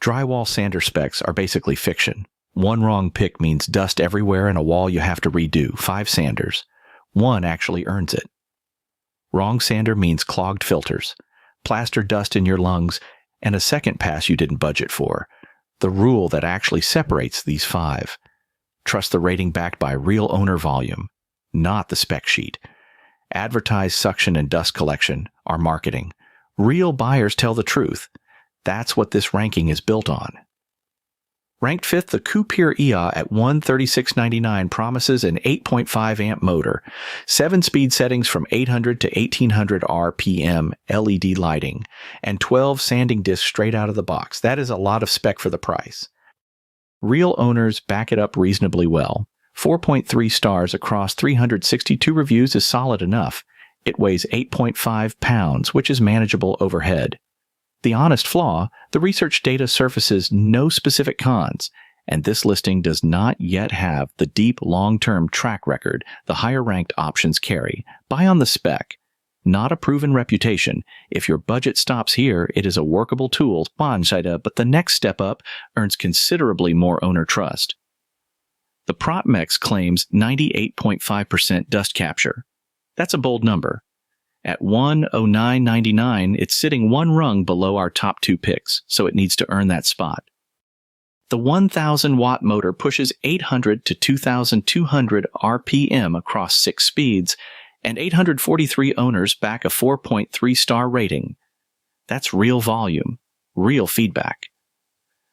Drywall sander specs are basically fiction. One wrong pick means dust everywhere and a wall you have to redo. 5 sanders. One actually earns it. Wrong sander means clogged filters, plaster dust in your lungs, and a second pass you didn't budget for. The rule that actually separates these 5. Trust the rating backed by real owner volume, not the spec sheet. Advertised suction and dust collection are marketing. Real buyers tell the truth. That's what this ranking is built on. Ranked 5th, the Coupe EA at $136.99 promises an 8.5 amp motor, 7-speed settings from 800 to 1800 RPM LED lighting, and 12 sanding discs straight out of the box. That is a lot of spec for the price. Real owners back it up reasonably well. 4.3 stars across 362 reviews is solid enough. It weighs 8.5 pounds, which is manageable overhead. The honest flaw, the research data surfaces no specific cons, and this listing does not yet have the deep long-term track record the higher-ranked options carry. Buy on the spec, not a proven reputation. If your budget stops here, it is a workable tool, but the next step up earns considerably more owner trust. The ProTMEX claims 98.5% dust capture. That's a bold number. At $109.99, it's sitting one rung below our top 2 picks, so it needs to earn that spot. The 1,000-watt motor pushes 800 to 2,200 RPM across 6 speeds, and 843 owners back a 4.3-star rating. That's real volume, real feedback.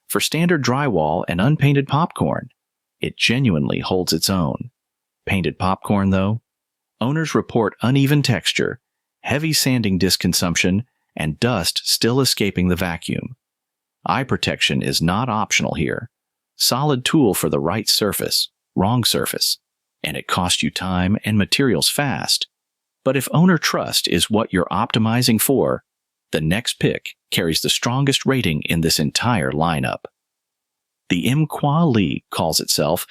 For standard drywall and unpainted popcorn, it genuinely holds its own. Painted popcorn, though? Owners report uneven texture, heavy sanding disc consumption, and dust still escaping the vacuum. Eye protection is not optional here. Solid tool for the right surface, wrong surface, and it costs you time and materials fast. But if owner trust is what you're optimizing for, the next pick carries the strongest rating in this entire lineup. The MQALI calls itself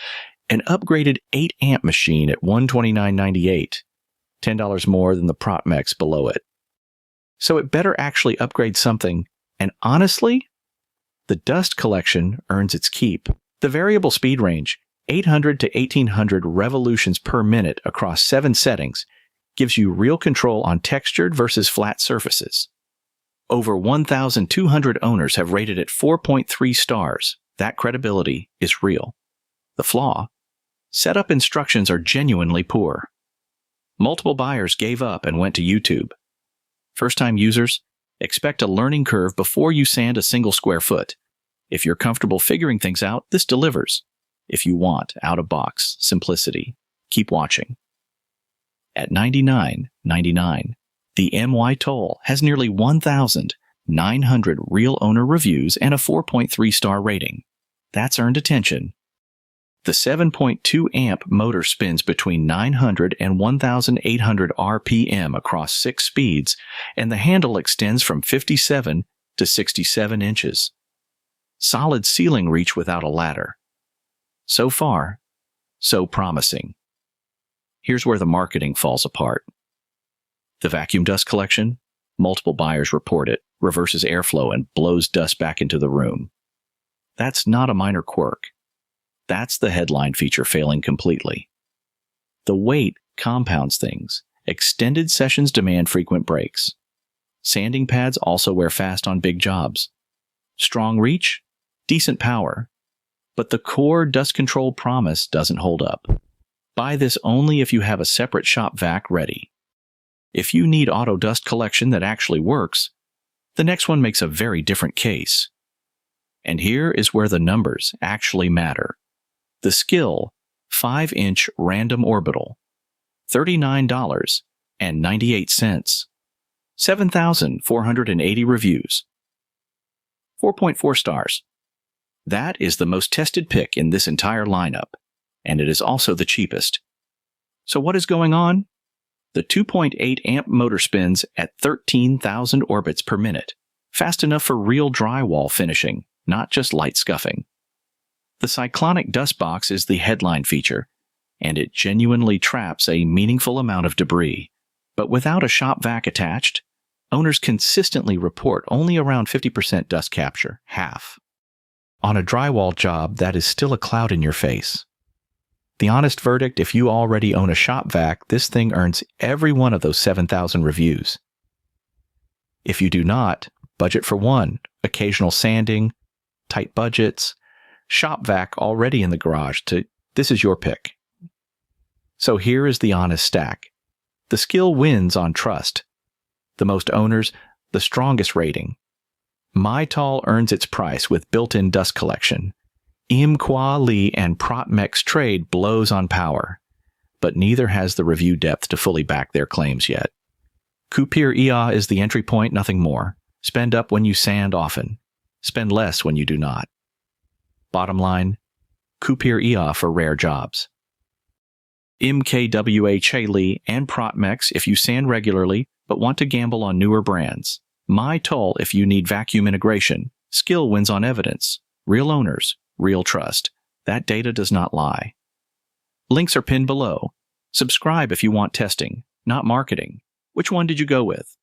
an upgraded 8-amp machine at $129.98. $10 more than the ProTMEX below it. So it better actually upgrade something, and honestly, the dust collection earns its keep. The variable speed range, 800 to 1800 revolutions per minute across 7 settings, gives you real control on textured versus flat surfaces. Over 1,200 owners have rated it 4.3 stars. That credibility is real. The flaw? Setup instructions are genuinely poor. Multiple buyers gave up and went to YouTube. First-time users, expect a learning curve before you sand a single square foot. If you're comfortable figuring things out, this delivers. If you want out-of-box simplicity, keep watching. At $99.99, the MYTOL has nearly 1,900 real owner reviews and a 4.3-star rating. That's earned attention. The 7.2 amp motor spins between 900 and 1,800 RPM across 6 speeds, and the handle extends from 57 to 67 inches. Solid ceiling reach without a ladder. So far, so promising. Here's where the marketing falls apart. The vacuum dust collection, multiple buyers report it, reverses airflow and blows dust back into the room. That's not a minor quirk. That's the headline feature failing completely. The weight compounds things. Extended sessions demand frequent breaks. Sanding pads also wear fast on big jobs. Strong reach, decent power. But the core dust control promise doesn't hold up. Buy this only if you have a separate shop vac ready. If you need auto dust collection that actually works, the next one makes a very different case. And here is where the numbers actually matter. The Skil 5-inch random orbital, $39.98. 7,480 reviews. 4.4 stars. That is the most tested pick in this entire lineup, and it is also the cheapest. So what is going on? The 2.8 amp motor spins at 13,000 orbits per minute, fast enough for real drywall finishing, not just light scuffing. The cyclonic dust box is the headline feature, and it genuinely traps a meaningful amount of debris. But without a shop vac attached, owners consistently report only around 50% dust capture, half. On a drywall job, that is still a cloud in your face. The honest verdict, if you already own a shop vac, this thing earns every one of those 7,000 reviews. If you do not, budget for one, occasional sanding, tight budgets, shop vac already in the garage, this is your pick. So here is the honest stack. The Skil wins on trust. The most owners, the strongest rating. MYTOL earns its price with built-in dust collection. MQALI and ProTMEX trade blows on power, but neither has the review depth to fully back their claims yet. Kupir is the entry point, nothing more. Spend up when you sand often. Spend less when you do not. Bottom line, Kupir for rare jobs. MKWALI and ProTMEX if you sand regularly but want to gamble on newer brands. MYTOL if you need vacuum integration. Skil wins on evidence. Real owners, real trust. That data does not lie. Links are pinned below. Subscribe if you want testing, not marketing. Which one did you go with?